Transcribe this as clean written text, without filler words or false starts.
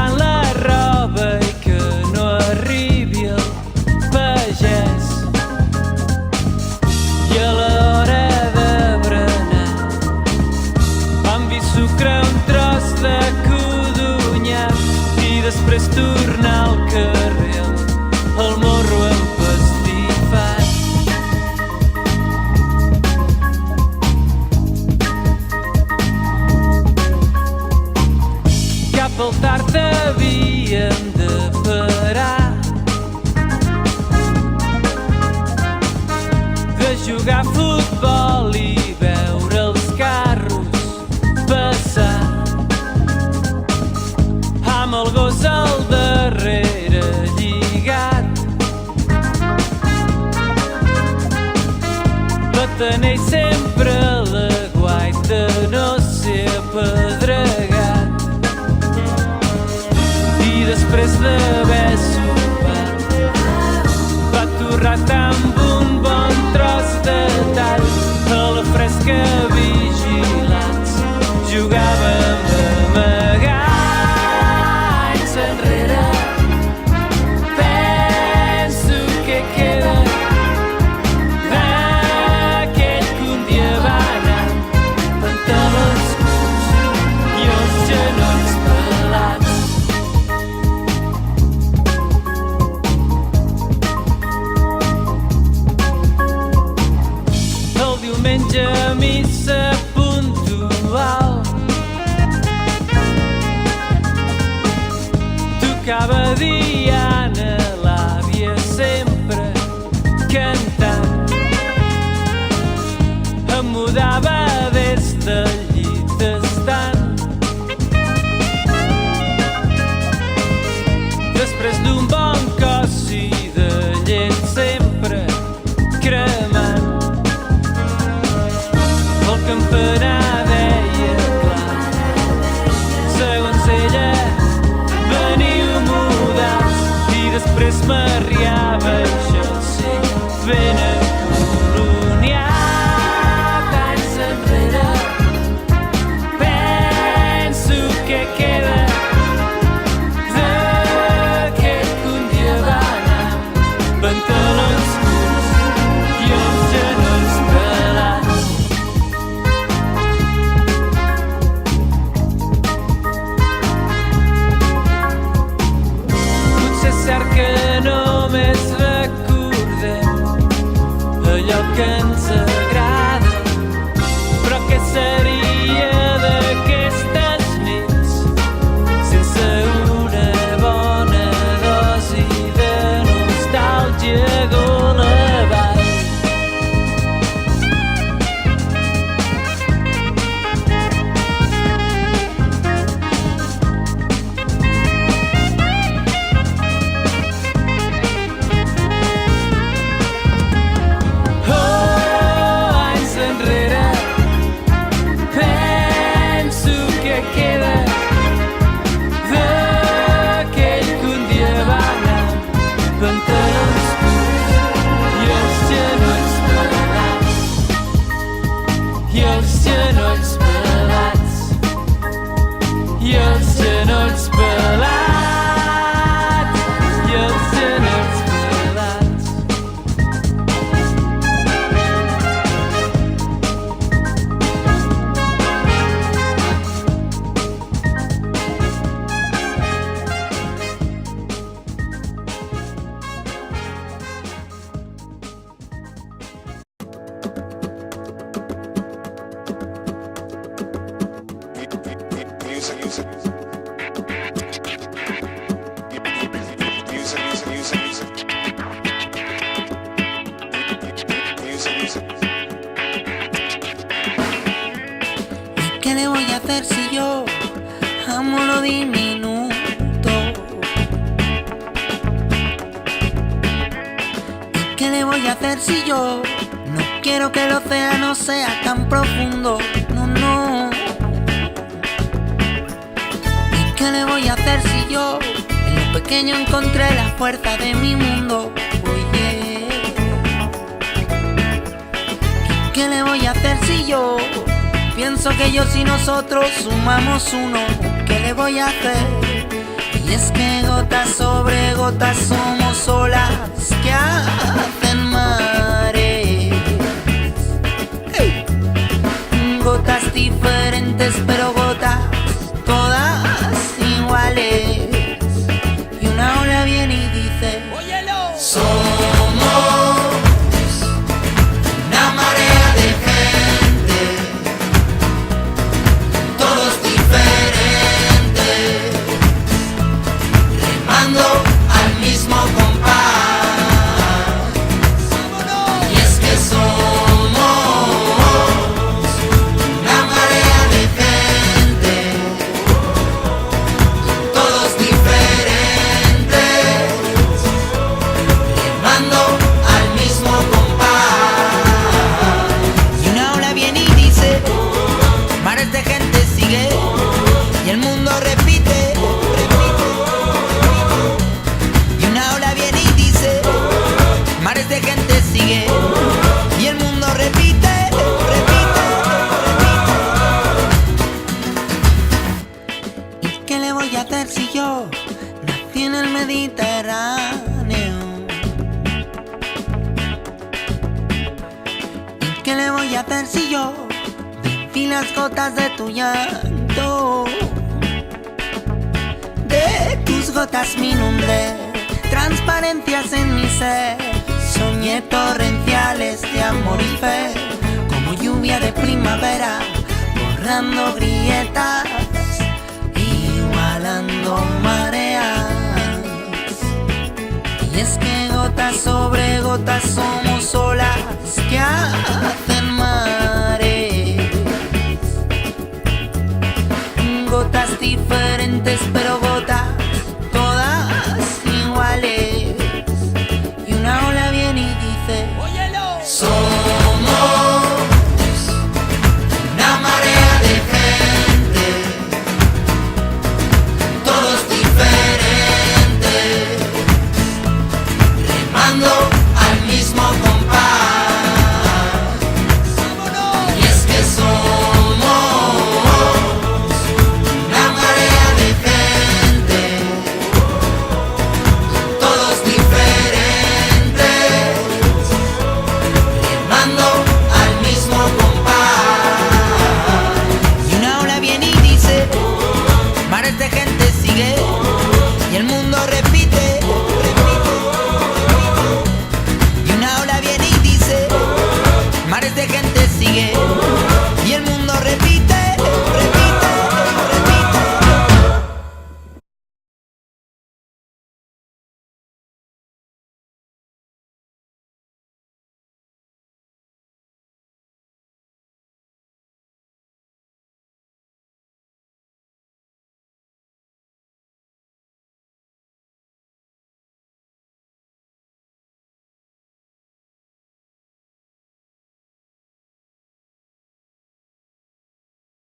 lavant la roba i que no arribi el pagès. I a l'hora de berenar vam vist sucre un tros de codonyat i després tornar al carrer amb el morro empastifat. Cap al tard havíem de parar de jugar a futbol i veure els carros passar amb el gos al darrere lligat. Va tenir sempre la guaita no ser apedregat. I després d'haver sopat va torrar amb un bon tros de tall a la fresca vigilants. Jugàvem d'amagar anys enrere. Penso que queda d'aquell que un dia va anar pantalons curts i els genolls pelats. El diumenge a missa puntual tocava Diana, l'àvia sempre cantant. Em mudava des del llit estant. Després d'un bon cos i de llet sempre cremant, el campanar deia clar. Segons ella veniu mudats i després m'arriava això sí ben acoloniat anys enrere. Penso que queda d'aquell que un dia va anar pantalons curts i els genolls pelats. Potser és cert que només recordem allò que ens agrada, però què seria d'aquestes nits sense una bona dosi de nostàlgia golevant? Anys enrere penso que queda d'aquell que un dia va anar pantalons curts i els genolls pelats. I els genolls pelats. I els genolls pelats. I els genolls pelats. ¿Qué le voy a hacer si yo amo lo diminuto? ¿Y qué le voy a hacer si yo no quiero que el océano sea tan profundo? No, no. ¿Y qué le voy a hacer si yo en lo pequeño encontré la fuerza de mi mundo? Oye, ¿qué le voy a hacer si yo pienso que ellos y nosotros sumamos uno? ¿Qué le voy a hacer? sobre gotas somos olas que hacen mares. Hey. Gotas diferentes pero gotas todas iguales. Y una ola viene y dice: ¡Óyelo! somos una marea de gente, todos diferentes, remando al mismo compás. Y es que somos una marea de gente, todos diferentes, remando al mismo compás. Y una ola viene y dice: mares de gente sigue, y el mundo repite. Y una ola viene y dice: mares de gente sigue, y el mundo repite, ¿Y qué le voy a hacer si yo nací en el Mediterráneo? ¿Y qué le voy a hacer si yo bebí las gotas de tu llanto? De tus gotas me inundé, transparencias en mi ser, soñé torrenciales de amor y fe, como lluvia de primavera, borrando grietas, igualando mareas. Y es que gotas sobre gotas somos olas que hacen